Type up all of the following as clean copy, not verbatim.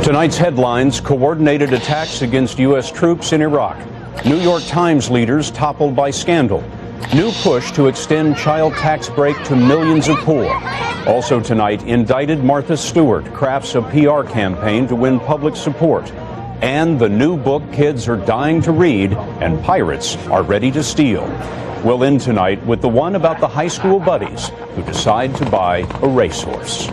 Tonight's headlines: coordinated attacks against U.S. troops in Iraq. New York Times leaders toppled by scandal. New push to extend child tax break to millions of poor. Also tonight, indicted Martha Stewart crafts a PR campaign to win public support. And the new book kids are dying to read and pirates are ready to steal. We'll end tonight with the one about the high school buddies who decide to buy a racehorse.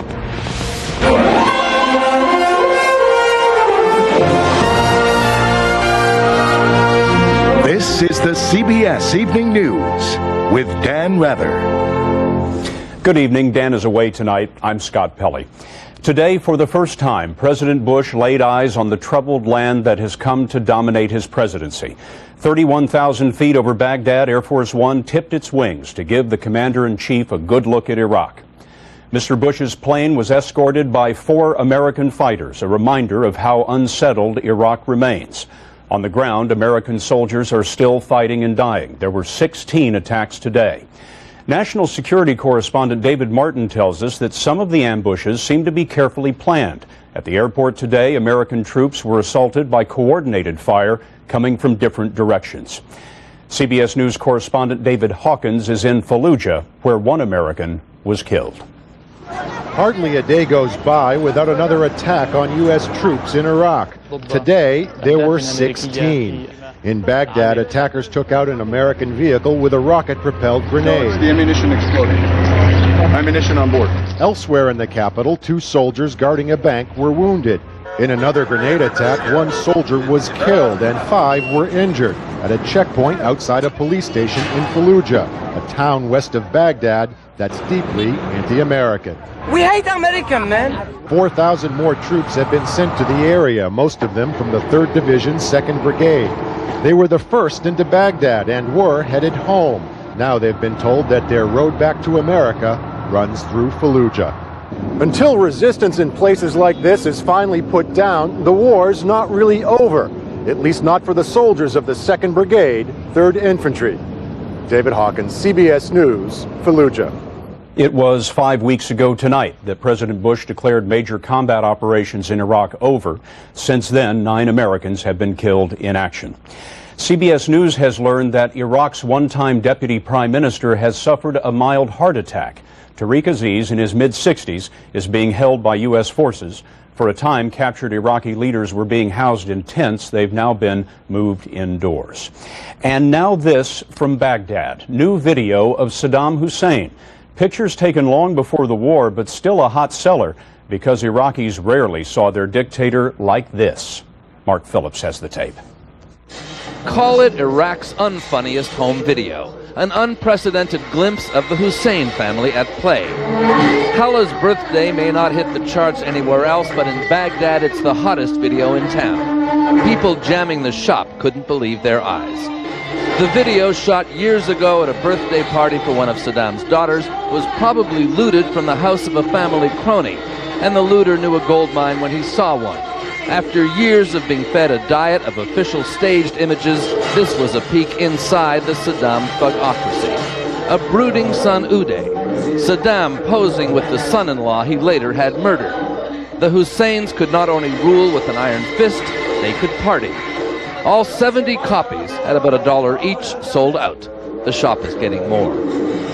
This is the CBS Evening News with Dan Rather. Good evening. Dan is away tonight. I'm Scott Pelley. Today, for the first time, President Bush laid eyes on the troubled land that has come to dominate his presidency. 31,000 feet over Baghdad, Air Force One tipped its wings to give the commander-in-chief a good look at Iraq. Mr. Bush's plane was escorted by 4 American fighters, a reminder of how unsettled Iraq remains. On the ground, American soldiers are still fighting and dying. There were 16 attacks today. National security correspondent David Martin tells us that some of the ambushes seem to be carefully planned. At the airport today, American troops were assaulted by coordinated fire coming from different directions. CBS News correspondent David Hawkins is in Fallujah, where 1 American was killed. Hardly a day goes by without another attack on U.S. troops in Iraq. Today, there were 16. In Baghdad, attackers took out an American vehicle with a rocket-propelled grenade. The ammunition exploded. Ammunition on board. Elsewhere in the capital, 2 soldiers guarding a bank were wounded. In another grenade attack, 1 soldier was killed and 5 were injured at a checkpoint outside a police station in Fallujah, a town west of Baghdad that's deeply anti-American. We hate American, man. 4,000 more troops have been sent to the area, most of them from the 3rd Division, 2nd Brigade. They were the first into Baghdad and were headed home. Now they've been told that their road back to America runs through Fallujah. Until resistance in places like this is finally put down, the war's not really over, at least not for the soldiers of the 2nd Brigade, 3rd Infantry. David Hawkins, CBS News, Fallujah. It was 5 weeks ago tonight that President Bush declared major combat operations in Iraq over. Since then, 9 Americans have been killed in action. CBS News has learned that Iraq's one-time deputy prime minister has suffered a mild heart attack. Tariq Aziz, in his mid-60s, is being held by U.S. forces. For a time, captured Iraqi leaders were being housed in tents. They've now been moved indoors. And now this from Baghdad. New video of Saddam Hussein. Pictures taken long before the war, but still a hot seller because Iraqis rarely saw their dictator like this. Mark Phillips has the tape. Call it Iraq's unfunniest home video. An unprecedented glimpse of the Hussein family at play. Hala's birthday may not hit the charts anywhere else, but in Baghdad it's the hottest video in town. People jamming the shop couldn't believe their eyes. The video, shot years ago at a birthday party for one of Saddam's daughters, was probably looted from the house of a family crony, and the looter knew a gold mine when he saw one. After years of being fed a diet of official staged images, this was a peek inside the Saddam thugocracy. A brooding son Uday, Saddam posing with the son-in-law he later had murdered. The Husseins could not only rule with an iron fist, they could party. All 70 copies at about $1 each sold out. The shop is getting more.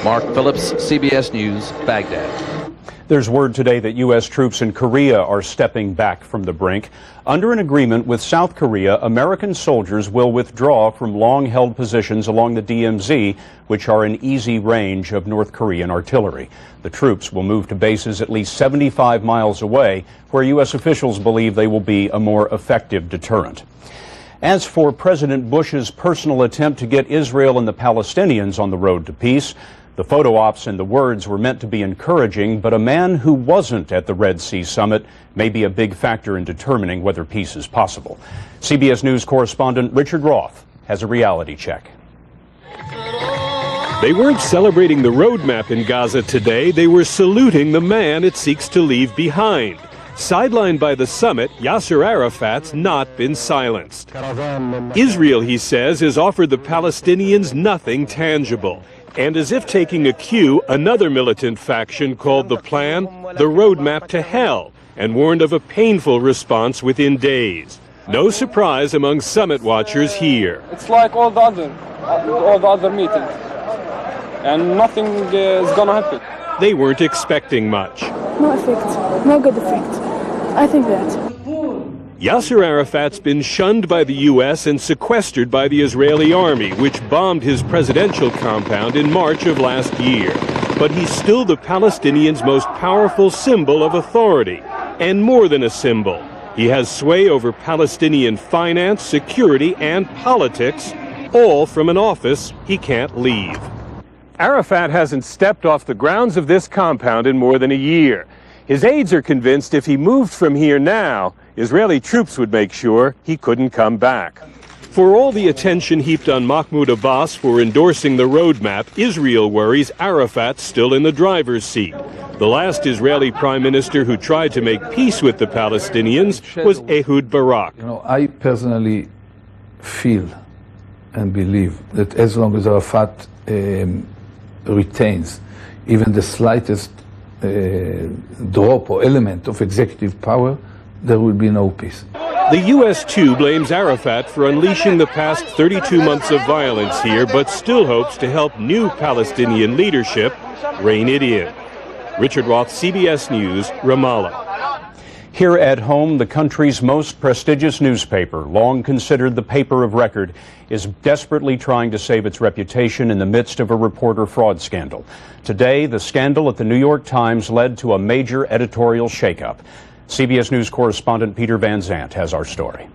Mark Phillips, CBS News, Baghdad. There's word today that U.S. troops in Korea are stepping back from the brink. Under an agreement with South Korea, American soldiers will withdraw from long-held positions along the DMZ, which are in easy range of North Korean artillery. The troops will move to bases at least 75 miles away, where U.S. officials believe they will be a more effective deterrent. As for President Bush's personal attempt to get Israel and the Palestinians on the road to peace, the photo ops and the words were meant to be encouraging, but a man who wasn't at the Red Sea summit may be a big factor in determining whether peace is possible. CBS News correspondent Richard Roth has a reality check. They weren't celebrating the roadmap in Gaza today. They were saluting the man it seeks to leave behind. Sidelined by the summit, Yasser Arafat's not been silenced. Israel, he says, has offered the Palestinians nothing tangible. And as if taking a cue, another militant faction called the plan the roadmap to hell. and warned of a painful response within days. No surprise among summit watchers here. It's like all the other meetings, and nothing is gonna happen. They weren't expecting much. No effect, no good effect. I think that. Yasser Arafat's been shunned by the U.S. and sequestered by the Israeli army, which bombed his presidential compound in March of last year. But he's still the Palestinians' most powerful symbol of authority, and more than a symbol. He has sway over Palestinian finance, security, and politics, all from an office he can't leave. Arafat hasn't stepped off the grounds of this compound in more than a year. His aides are convinced if he moved from here now, Israeli troops would make sure he couldn't come back. For all the attention heaped on Mahmoud Abbas for endorsing the roadmap, Israel worries Arafat's still in the driver's seat. The last Israeli prime minister who tried to make peace with the Palestinians was Ehud Barak. You know, I personally feel and believe that as long as Arafat retains even the slightest drop or element of executive power, there will be no peace. The U.S. too blames Arafat for unleashing the past 32 months of violence here, but still hopes to help new Palestinian leadership rein it in. Richard Roth, CBS News, Ramallah. Here at home, the country's most prestigious newspaper, long considered the paper of record, is desperately trying to save its reputation in the midst of a reporter fraud scandal. Today, the scandal at the New York Times led to a major editorial shakeup. CBS News correspondent Peter Van Zandt has our story.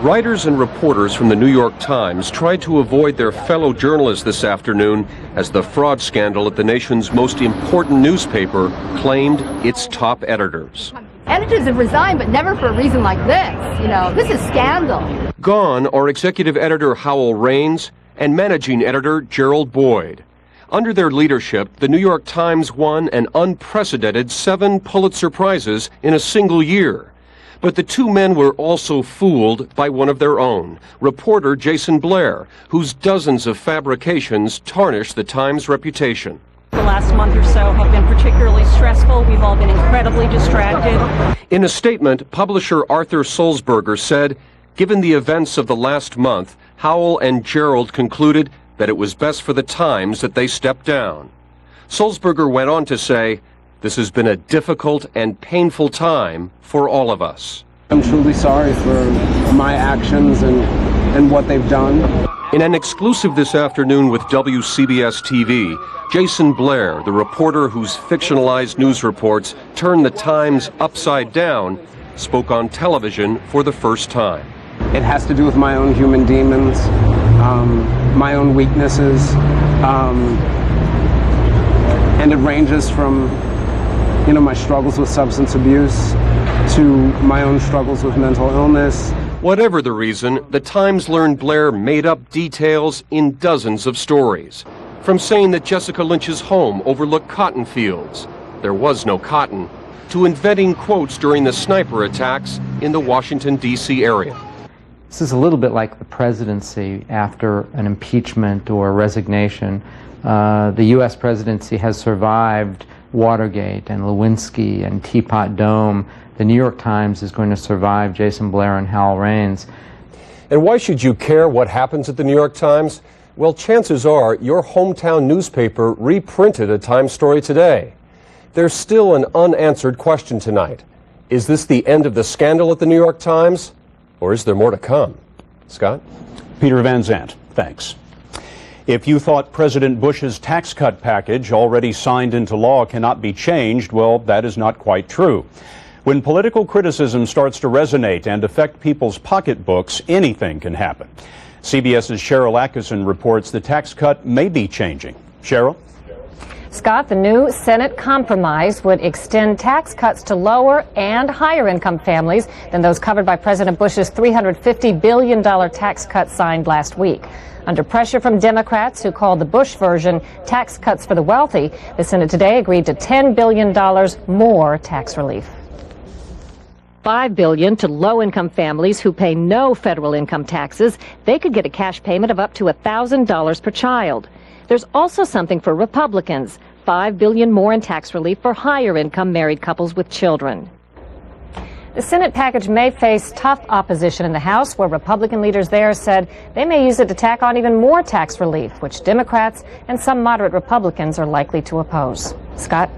Writers and reporters from the New York Times tried to avoid their fellow journalists this afternoon as the fraud scandal at the nation's most important newspaper claimed its top editors. Editors have resigned, but never for a reason like this. You know, this is scandal. Gone are executive editor Howell Raines and managing editor Gerald Boyd. Under their leadership, the New York Times won an unprecedented 7 Pulitzer Prizes in a single year. But the two men were also fooled by one of their own, reporter Jason Blair, whose dozens of fabrications tarnished the Times' reputation. The last month or so have been particularly stressful. We've all been incredibly distracted. In a statement, publisher Arthur Sulzberger said, given the events of the last month, Howell and Gerald concluded that it was best for the Times that they step down. Sulzberger went on to say, this has been a difficult and painful time for all of us. I'm truly sorry for my actions and what they've done. In an exclusive this afternoon with WCBS TV, Jason Blair, the reporter whose fictionalized news reports turned the Times upside down, spoke on television for the first time. It has to do with my own human demons, my own weaknesses, and it ranges from, you know, my struggles with substance abuse to my own struggles with mental illness. Whatever the reason, the Times learned Blair made up details in dozens of stories. From saying that Jessica Lynch's home overlooked cotton fields, there was no cotton, to inventing quotes during the sniper attacks in the Washington, D.C. area. This is a little bit like the presidency after an impeachment or a resignation. The U.S. presidency has survived Watergate and Lewinsky and Teapot Dome. The New York Times is going to survive Jason Blair and Howell Raines. And why should you care what happens at the New York Times? Well, chances are your hometown newspaper reprinted a Times story today. There's still an unanswered question tonight. Is this the end of the scandal at the New York Times? Or is there more to come? Scott? Peter Van Zandt, thanks. If you thought President Bush's tax cut package, already signed into law, cannot be changed, well, that is not quite true. When political criticism starts to resonate and affect people's pocketbooks, anything can happen. CBS's Cheryl Atkinson reports the tax cut may be changing. Cheryl? Scott, the new Senate compromise would extend tax cuts to lower and higher income families than those covered by President Bush's $350 billion tax cut signed last week. Under pressure from Democrats who called the Bush version tax cuts for the wealthy, the Senate today agreed to $10 billion more tax relief. $5 billion to low-income families who pay no federal income taxes. They could get a cash payment of up to $1,000 per child. There's also something for Republicans, $5 billion more in tax relief for higher-income married couples with children. The Senate package may face tough opposition in the House, where Republican leaders there said they may use it to tack on even more tax relief, which Democrats and some moderate Republicans are likely to oppose. Scott?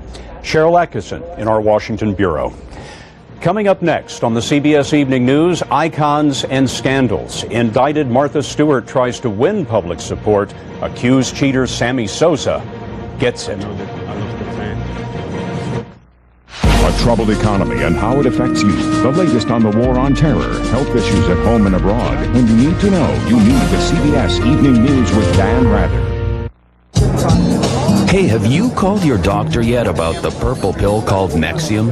Cheryl Atkinson in our Washington bureau. Coming up next on the CBS Evening News, icons and scandals. Indicted Martha Stewart tries to win public support. Accused cheater Sammy Sosa gets it. A troubled economy and how it affects you. The latest on the war on terror, health issues at home and abroad. When you need to know, you need the CBS Evening News with Dan Rather. Hey, have you called your doctor yet about the purple pill called Nexium?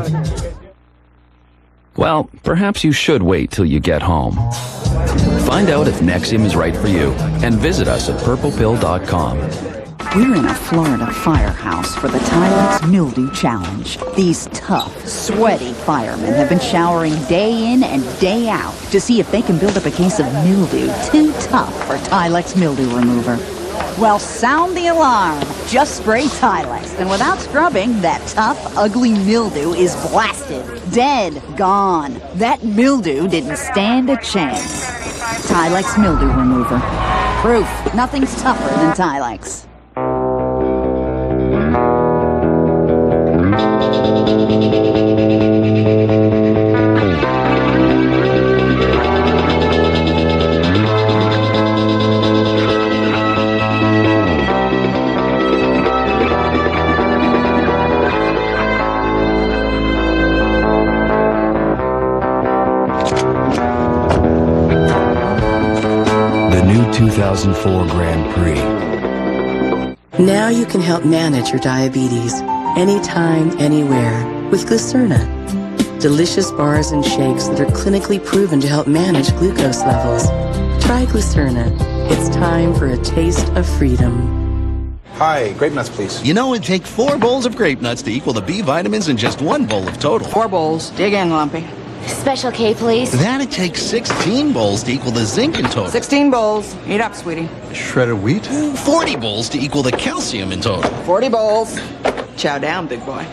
Well, perhaps you should wait till you get home. Find out if Nexium is right for you and visit us at purplepill.com. We're in a Florida firehouse for the Tilex Mildew Challenge. These tough, sweaty firemen have been showering day in and day out to see if they can build up a case of mildew too tough for Tilex Mildew Remover. Well, sound the alarm. Just spray Tilex, and without scrubbing, that tough, ugly mildew is blasted, dead, gone. That mildew didn't stand a chance. Tilex Mildew Remover. Proof nothing's tougher than Tilex. The new 2004 Grand Prix. Now you can help manage your diabetes anytime, anywhere with Glucerna. Delicious bars and shakes that are clinically proven to help manage glucose levels. Try Glucerna. It's time for a taste of freedom. Hi, grape nuts, please. You know, it'd take 4 bowls of grape nuts to equal the B vitamins in just 1 bowl of total. 4 bowls. Dig in, Lumpy. Special K, please. That'd take 16 bowls to equal the zinc in total. 16 bowls. Eat up, sweetie. Shredded wheat? 40 bowls to equal the calcium in total. 40 bowls. Chow down, big boy.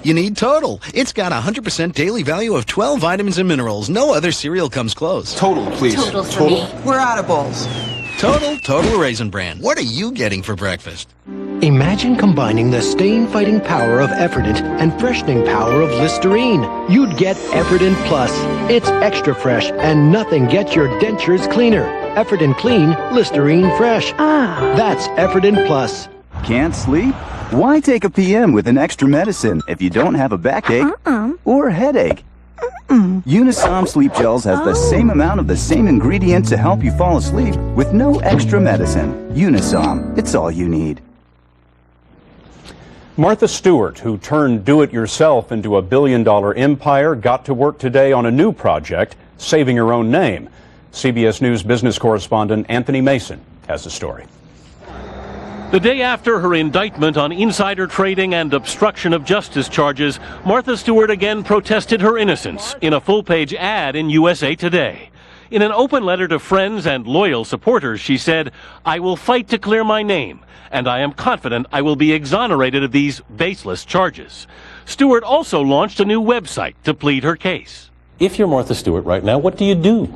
You need Total. It's got 100% daily value of 12 vitamins and minerals. No other cereal comes close. Total, please. Total for me. We're out of bowls. Total Raisin Bran. What are you getting for breakfast? Imagine combining the stain-fighting power of Efferdent and freshening power of Listerine. You'd get Efferdent Plus. It's extra fresh, and nothing gets your dentures cleaner. Efferdent Clean, Listerine Fresh. That's Efferdent Plus. Can't sleep? Why take a PM with an extra medicine if you don't have a backache or headache? Unisom Sleep Gels has the same amount of the same ingredient to help you fall asleep with no extra medicine. Unisom, it's all you need. Martha Stewart, who turned do-it-yourself into a billion-dollar empire, got to work today on a new project, saving her own name. CBS News business correspondent Anthony Mason has the story. The day after her indictment on insider trading and obstruction of justice charges, Martha Stewart again protested her innocence in a full-page ad in USA Today. In an open letter to friends and loyal supporters, she said, "I will fight to clear my name, and I am confident I will be exonerated of these baseless charges." Stewart also launched a new website to plead her case. If you're Martha Stewart right now, what do you do?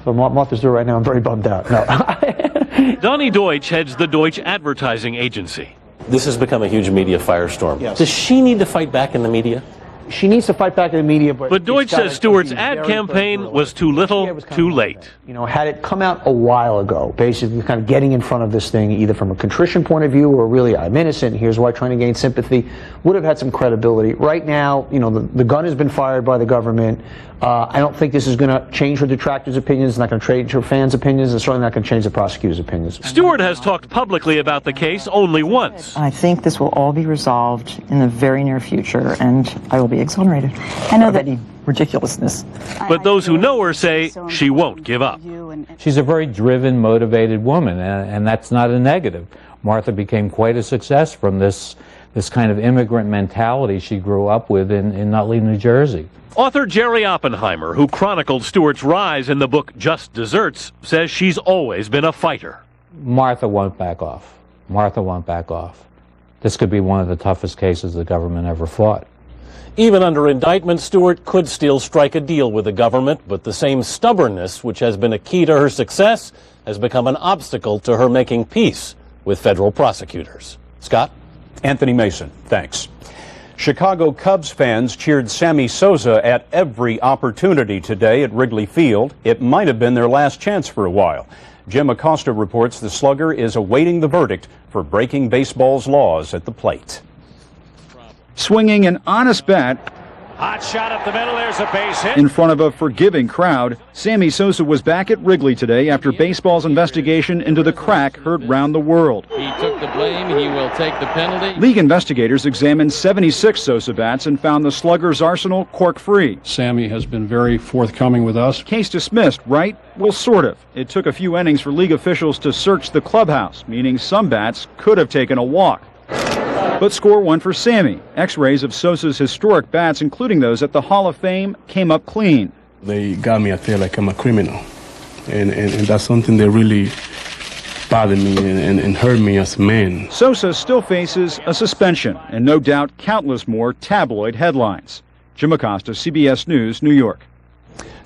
So Martha Stewart right now, I'm very bummed out. No. Donnie Deutsch heads the Deutsch Advertising Agency. This has become a huge media firestorm. Yes. Does she need to fight back in the media? She needs to fight back in the media, But Deutsch says Stewart's ad campaign was too little, too late. You know, had it come out a while ago, basically kind of getting in front of this thing, either from a contrition point of view or really, I'm innocent, here's why, trying to gain sympathy, would have had some credibility. Right now, you know, the gun has been fired by the government. I don't think this is going to change her detractors' opinions. It's not going to change her fans' opinions. It's certainly not going to change the prosecutor's opinions. Stewart has talked publicly about the case only once. I think this will all be resolved in the very near future, and I will be exonerated. I know that ridiculousness. But those who know her say she won't give up. She's a very driven, motivated woman, and that's not a negative. Martha became quite a success from this kind of immigrant mentality she grew up with in Nutley, New Jersey. Author Jerry Oppenheimer, who chronicled Stewart's rise in the book Just Desserts, says she's always been a fighter. Martha won't back off. Martha won't back off. this could be one of the toughest cases the government ever fought. Even under indictment, Stewart could still strike a deal with the government, but the same stubbornness which has been a key to her success has become an obstacle to her making peace with federal prosecutors. Scott? Anthony Mason, thanks. Chicago Cubs fans cheered Sammy Sosa at every opportunity today at Wrigley Field. It might have been their last chance for a while. Jim Acosta reports the slugger is awaiting the verdict for breaking baseball's laws at the plate. Swinging an honest bat hot shot up the middle, there's a base hit. in front of a forgiving crowd, Sammy Sosa was back at Wrigley today after baseball's investigation into the crack heard round the world. He took the blame, he will take the penalty. League investigators examined 76 Sosa bats and found the slugger's arsenal cork-free. Sammy has been very forthcoming with us. Case dismissed, right? Well, sort of. It took a few innings for league officials to search the clubhouse, meaning some bats could have taken a walk. But score one for Sammy. X-rays of Sosa's historic bats, including those at the Hall of Fame, came up clean. They got me, I feel like I'm a criminal. And that's something that really bothered me and hurt me as a man. Sosa still faces a suspension and no doubt countless more tabloid headlines. Jim Acosta, CBS News, New York.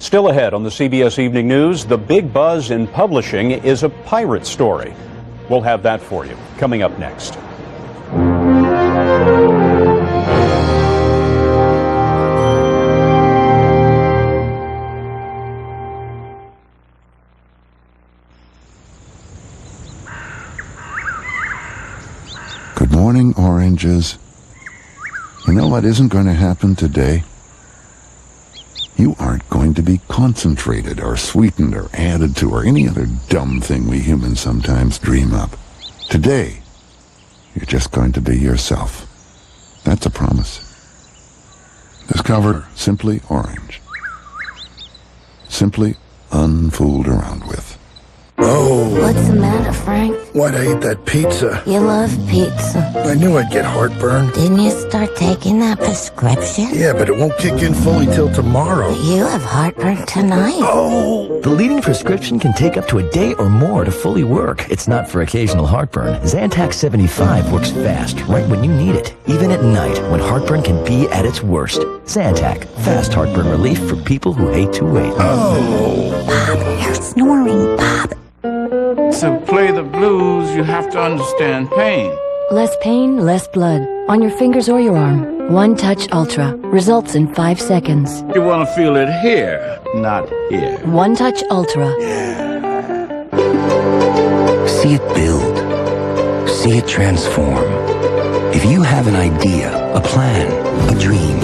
Still ahead on the CBS Evening News, the big buzz in publishing is a pirate story. We'll have that for you coming up next. Good morning, oranges. You know what isn't going to happen today? You aren't going to be concentrated or sweetened or added to or any other dumb thing we humans sometimes dream up. Today, you're just going to be yourself. That's a promise. Discover Simply Orange. Simply unfooled around with. Oh. What's the matter, Frank? Why'd I eat that pizza? You love pizza. I knew I'd get heartburn. Didn't you start taking that prescription? Yeah, but it won't kick in fully till tomorrow. You have heartburn tonight. Oh! The leading prescription can take up to a day or more to fully work. It's not for occasional heartburn. Zantac 75 works fast, right when you need it. Even at night, when heartburn can be at its worst. Zantac, fast heartburn relief for people who hate to wait. Oh! Bob, you're snoring, Bob. To play the blues, you have to understand pain. Less pain, less blood. On your fingers or your arm. One Touch Ultra. Results in 5 seconds. You want to feel it here, not here. One Touch Ultra. See it build. See it transform. If you have an idea, a plan, a dream,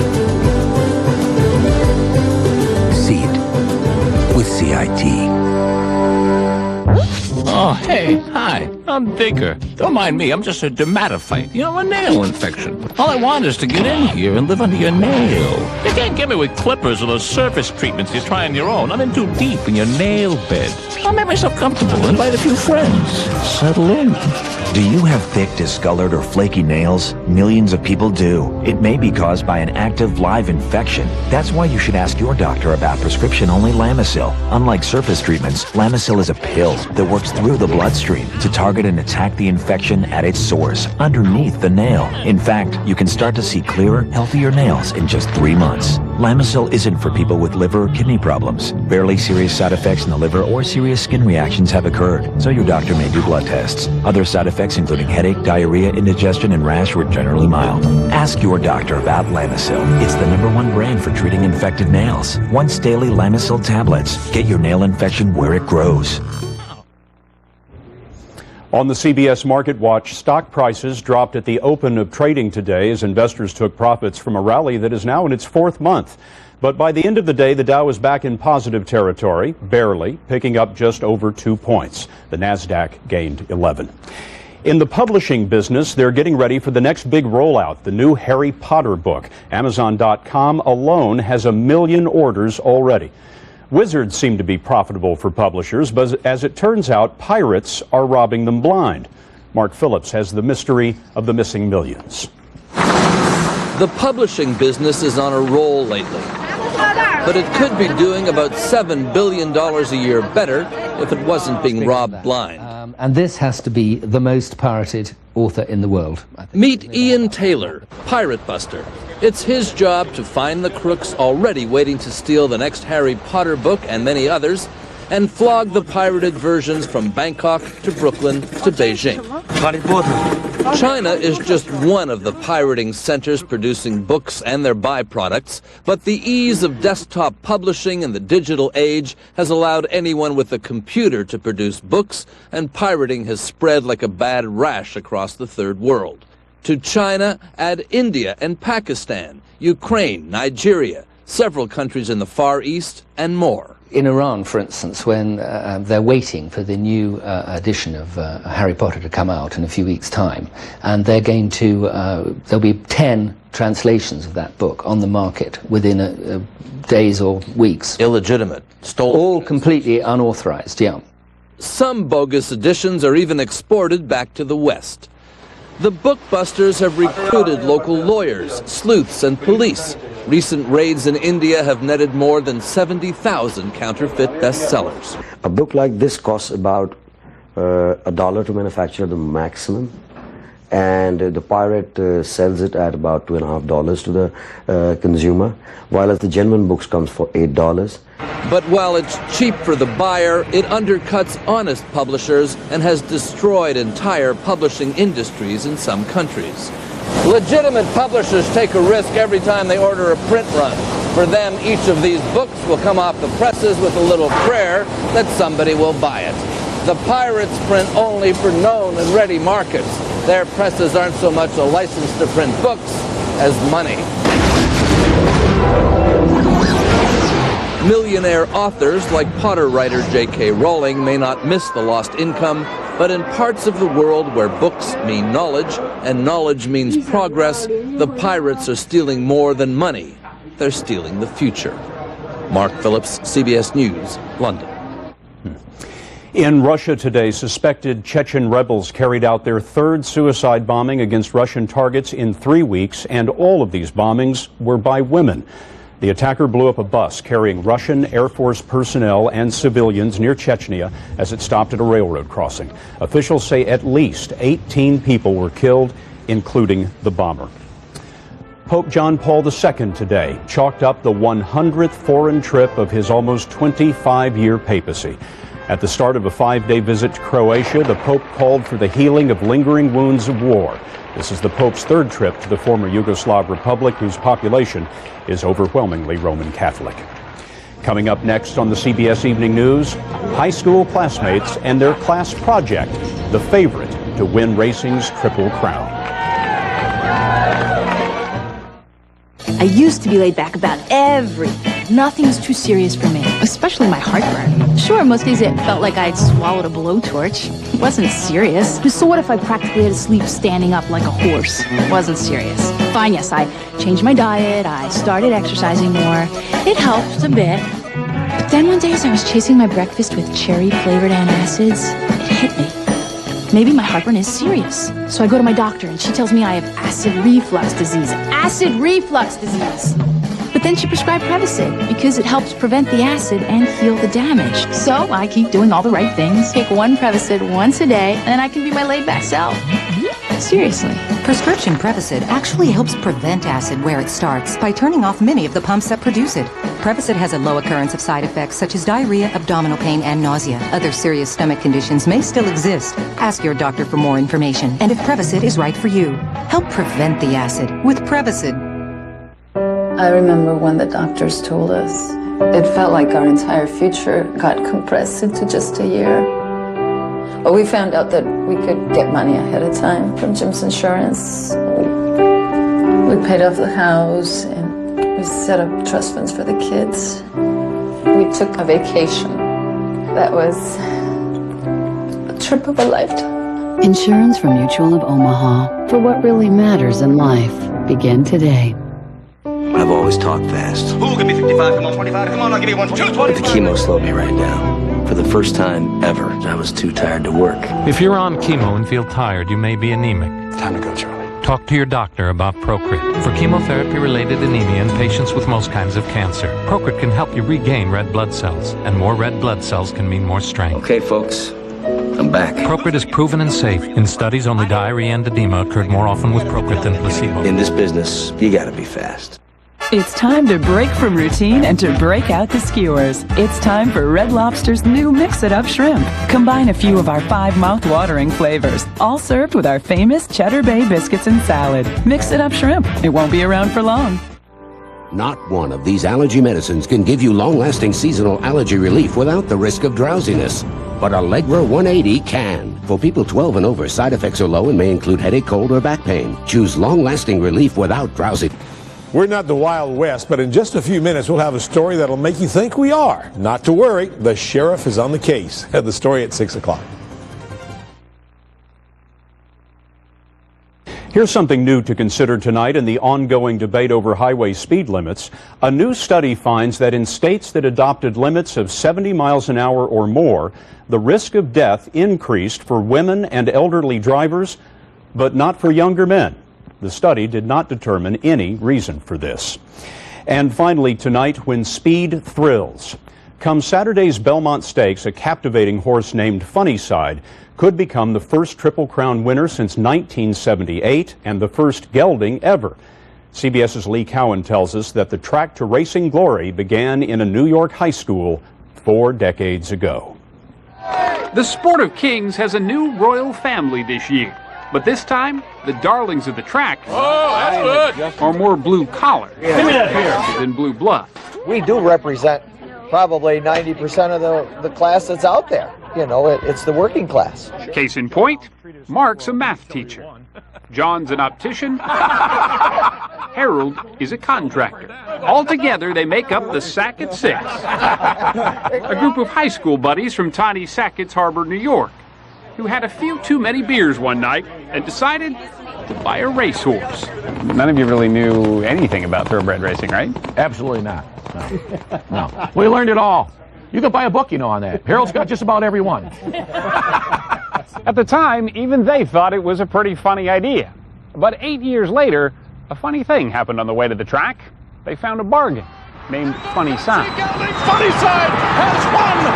see it with CIT. Oh, hey, hi, I'm Digger. Don't mind me, I'm just a dermatophyte. You know, a nail infection. All I want is to get in here and live under your nail. You can't get me with clippers or those surface treatments you try on your own. I'm in too deep in your nail bed. I'll make myself comfortable, invite a few friends, settle in. Do you have thick, discolored, or flaky nails? Millions of people do. It may be caused by an active live infection. That's why you should ask your doctor about prescription-only Lamisil. Unlike surface treatments, Lamisil is a pill that works through the bloodstream to target and attack the infection at its source, underneath the nail. In fact, you can start to see clearer, healthier nails in just 3 months. Lamisil isn't for people with liver or kidney problems. Barely serious side effects in the liver or serious skin reactions have occurred, so your doctor may do blood tests. Other side effects including headache, diarrhea, indigestion, and rash were generally mild. Ask your doctor about Lamisil. It's the #1 brand for treating infected nails. Once daily Lamisil tablets. Get your nail infection where it grows. On the CBS Market Watch, stock prices dropped at the open of trading today as investors took profits from a rally that is now in its 4th month. But by the end of the day, the Dow is back in positive territory, barely, picking up just over 2 points. The Nasdaq gained 11. In the publishing business, they're getting ready for the next big rollout, the new Harry Potter book. Amazon.com alone has 1 million orders already. Wizards seem to be profitable for publishers, but as it turns out, pirates are robbing them blind. Mark Phillips has the mystery of the missing millions. The publishing business is on a roll lately, but it could be doing about $7 billion a year better if it wasn't being robbed blind. And this has to be the most pirated author in the world. Meet Ian Taylor, Pirate Buster. It's his job to find the crooks already waiting to steal the next Harry Potter book and many others, and flog the pirated versions from Bangkok to Brooklyn to Beijing. China is just one of the pirating centers producing books and their byproducts, but the ease of desktop publishing in the digital age has allowed anyone with a computer to produce books, and pirating has spread like a bad rash across the third world. To China, add India and Pakistan, Ukraine, Nigeria, several countries in the Far East, and more. In Iran, for instance, when they're waiting for the new edition of Harry Potter to come out in a few weeks' time, and they're going to, there'll be 10 translations of that book on the market within days or weeks. Illegitimate, stolen. All completely unauthorized, yeah. Some bogus editions are even exported back to the West. The bookbusters have recruited local lawyers, sleuths, and police. Recent raids in India have netted more than 70,000 counterfeit bestsellers. A book like this costs about $1 to manufacture, the maximum, and the pirate sells it at about $2.50 to the consumer, while the genuine books comes for $8. But while it's cheap for the buyer, it undercuts honest publishers and has destroyed entire publishing industries in some countries. Legitimate publishers take a risk every time they order a print run. For them, each of these books will come off the presses with a little prayer that somebody will buy it. The pirates print only for known and ready markets. Their presses aren't so much a license to print books as money. Millionaire authors like Potter writer J.K. Rowling may not miss the lost income, but in parts of the world where books mean knowledge and knowledge means progress, the pirates are stealing more than money. They're stealing the future. Mark Phillips, CBS News, London. In Russia today, suspected Chechen rebels carried out their third suicide bombing against Russian targets in 3 weeks, and all of these bombings were by women. The attacker blew up a bus carrying Russian Air Force personnel and civilians near Chechnya as it stopped at a railroad crossing. Officials say at least 18 people were killed, including the bomber. Pope John Paul II today chalked up the 100th foreign trip of his almost 25-year papacy. At the start of a 5-day visit to Croatia, the Pope called for the healing of lingering wounds of war. This is the Pope's third trip to the former Yugoslav Republic, whose population is overwhelmingly Roman Catholic. Coming up next on the CBS Evening News, high school classmates and their class project, the favorite to win racing's Triple Crown. I used to be laid back about everything. Nothing's too serious for me, especially my heartburn. Sure, most days it felt like I'd swallowed a blowtorch. It wasn't serious. So what if I practically had to sleep standing up like a horse? It wasn't serious. Fine, yes, I changed my diet, I started exercising more. It helped a bit. But then one day as I was chasing my breakfast with cherry-flavored antacids, it hit me. Maybe my heartburn is serious. So I go to my doctor and she tells me I have acid reflux disease. Acid reflux disease! But then she prescribed Prevacid because it helps prevent the acid and heal the damage. So I keep doing all the right things, take one Prevacid once a day, and then I can be my laid-back self. Seriously. Prescription Prevacid actually helps prevent acid where it starts by turning off many of the pumps that produce it. Prevacid has a low occurrence of side effects such as diarrhea, abdominal pain, and nausea. Other serious stomach conditions may still exist. Ask your doctor for more information and if Prevacid is right for you. Help prevent the acid with Prevacid. I remember when the doctors told us, it felt like our entire future got compressed into just a year. But we found out that we could get money ahead of time from Jim's insurance. We paid off the house and we set up trust funds for the kids. We took a vacation. That was a trip of a lifetime. Insurance from Mutual of Omaha. For what really matters in life. Begin today. I've always talked fast. Ooh, give me 55, come on, 25, come on, I'll give you 1, 2, 20. But the chemo slowed me right down. For the first time ever, I was too tired to work. If you're on chemo and feel tired, you may be anemic. Time to go, Charlie. Talk to your doctor about Procrit. For chemotherapy-related anemia in patients with most kinds of cancer, Procrit can help you regain red blood cells. And more red blood cells can mean more strength. Okay, folks, I'm come back. Procrit is proven and safe. In studies, only diarrhea and edema occurred more often with Procrit than placebo. In this business, you gotta be fast. It's time to break from routine and to break out the skewers. It's time for Red Lobster's new Mix It Up Shrimp. Combine a few of our 5 mouth-watering flavors, all served with our famous Cheddar Bay biscuits and salad. Mix It Up Shrimp. It won't be around for long. Not one of these allergy medicines can give you long-lasting seasonal allergy relief without the risk of drowsiness. But Allegra 180 can. For people 12 and over, side effects are low and may include headache, cold, or back pain. Choose long-lasting relief without drowsiness. We're not the Wild West, but in just a few minutes we'll have a story that'll make you think we are. Not to worry, the sheriff is on the case. The story at 6 o'clock. Here's something new to consider tonight in the ongoing debate over highway speed limits. A new study finds that in states that adopted limits of 70 miles an hour or more, the risk of death increased for women and elderly drivers, but not for younger men. The study did not determine any reason for this. And finally tonight, when speed thrills. Come Saturday's Belmont Stakes, a captivating horse named Funnyside could become the first Triple Crown winner since 1978 and the first gelding ever. CBS's Lee Cowan tells us that the track to racing glory began in a New York high school 4 decades ago. The Sport of Kings has a new royal family this year. But this time, the darlings of the track are more blue-collar than blue blood. We do represent probably 90% of the class that's out there. You know, it's the working class. Case in point, Mark's a math teacher. John's an optician. Harold is a contractor. Altogether, they make up the Sackett Six, a group of high school buddies from tiny Sackett's Harbor, New York, who had a few too many beers one night and decided to buy a racehorse. None of you really knew anything about thoroughbred racing, right? Absolutely not. No. We learned it all. You can buy a book, you know, on that. Harold's got just about every one. At the time, even they thought it was a pretty funny idea. But 8 years later, a funny thing happened on the way to the track. They found a bargain named Funnyside. Funnyside has won the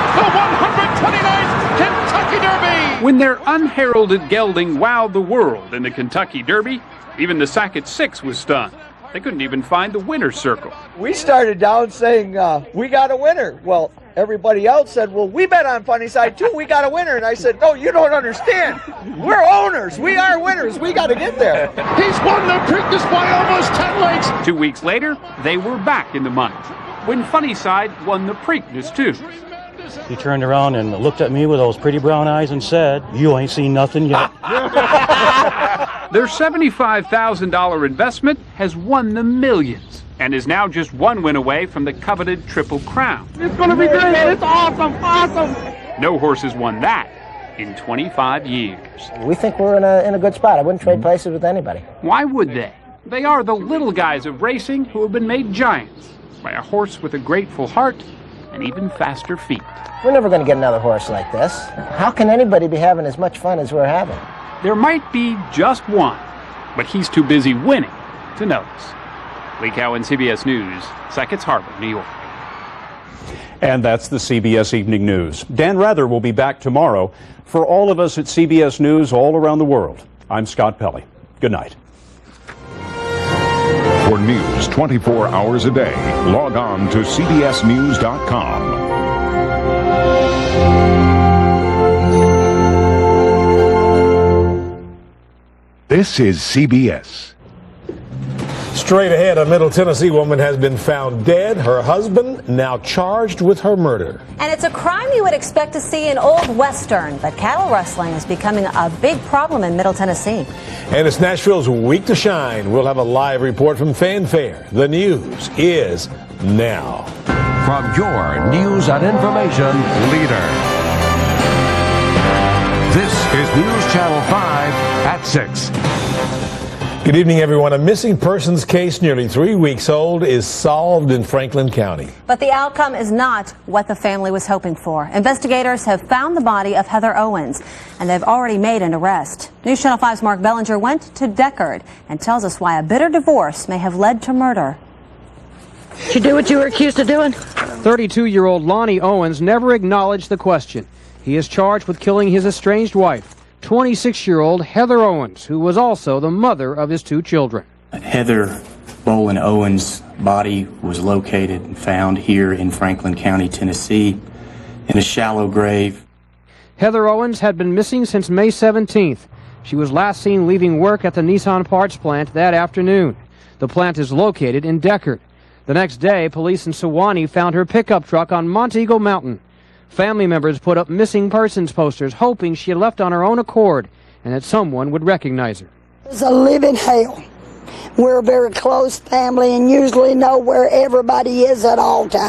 129th Kentucky Derby! When their unheralded gelding wowed the world in the Kentucky Derby, even the Sackett Six was stunned. They couldn't even find the winner's circle. We started down saying, we got a winner. Well, everybody else said, well, we bet on Funnyside too, we got a winner. And I said, no, you don't understand. We're owners, we are winners, we got to get there. He's won the Preakness by almost 10 lengths. 2 weeks later, they were back in the money, when Funnyside won the Preakness too. He turned around and looked at me with those pretty brown eyes and said, you ain't seen nothing yet. Their $75,000 investment has won them millions and is now just one win away from the coveted Triple Crown. It's going to be great. It's awesome. No horse has won that in 25 years. We think we're in a good spot. I wouldn't trade places with anybody. Why would they? They are the little guys of racing who have been made giants by a horse with a grateful heart and even faster feet. We're never going to get another horse like this. How can anybody be having as much fun as we're having? There might be just one, but he's too busy winning to notice. Lee Cowan, CBS News, Sackett's Harbor, New York. And that's the CBS Evening News. Dan Rather will be back tomorrow. For all of us at CBS News all around the world, I'm Scott Pelley. Good night. For news 24 hours a day, log on to cbsnews.com. This is CBS. Straight ahead, a Middle Tennessee woman has been found dead. Her husband now charged with her murder. And it's a crime you would expect to see in Old Western, but cattle rustling is becoming a big problem in Middle Tennessee. And it's Nashville's week to shine. We'll have a live report from Fanfare. The news is now. From your news and information leader. This is News Channel 5 at 6. Good evening, everyone. A missing persons case nearly 3 weeks old is solved in Franklin County. But the outcome is not what the family was hoping for. Investigators have found the body of Heather Owens, and they've already made an arrest. News Channel 5's Mark Bellinger went to Deckard and tells us why a bitter divorce may have led to murder. Did you do what you were accused of doing? 32-year-old Lonnie Owens never acknowledged the question. He is charged with killing his estranged wife, 26-year-old Heather Owens, who was also the mother of his 2 children. Heather Bolin Owens' body was located and found here in Franklin County, Tennessee, in a shallow grave. Heather Owens had been missing since May 17th. She was last seen leaving work at the Nissan parts plant that afternoon. The plant is located in Deckard. The next day, police in Sewanee found her pickup truck on Montego Mountain. Family members put up missing persons posters, hoping she had left on her own accord and that someone would recognize her. It's a living hell. We're a very close family and usually know where everybody is at all times.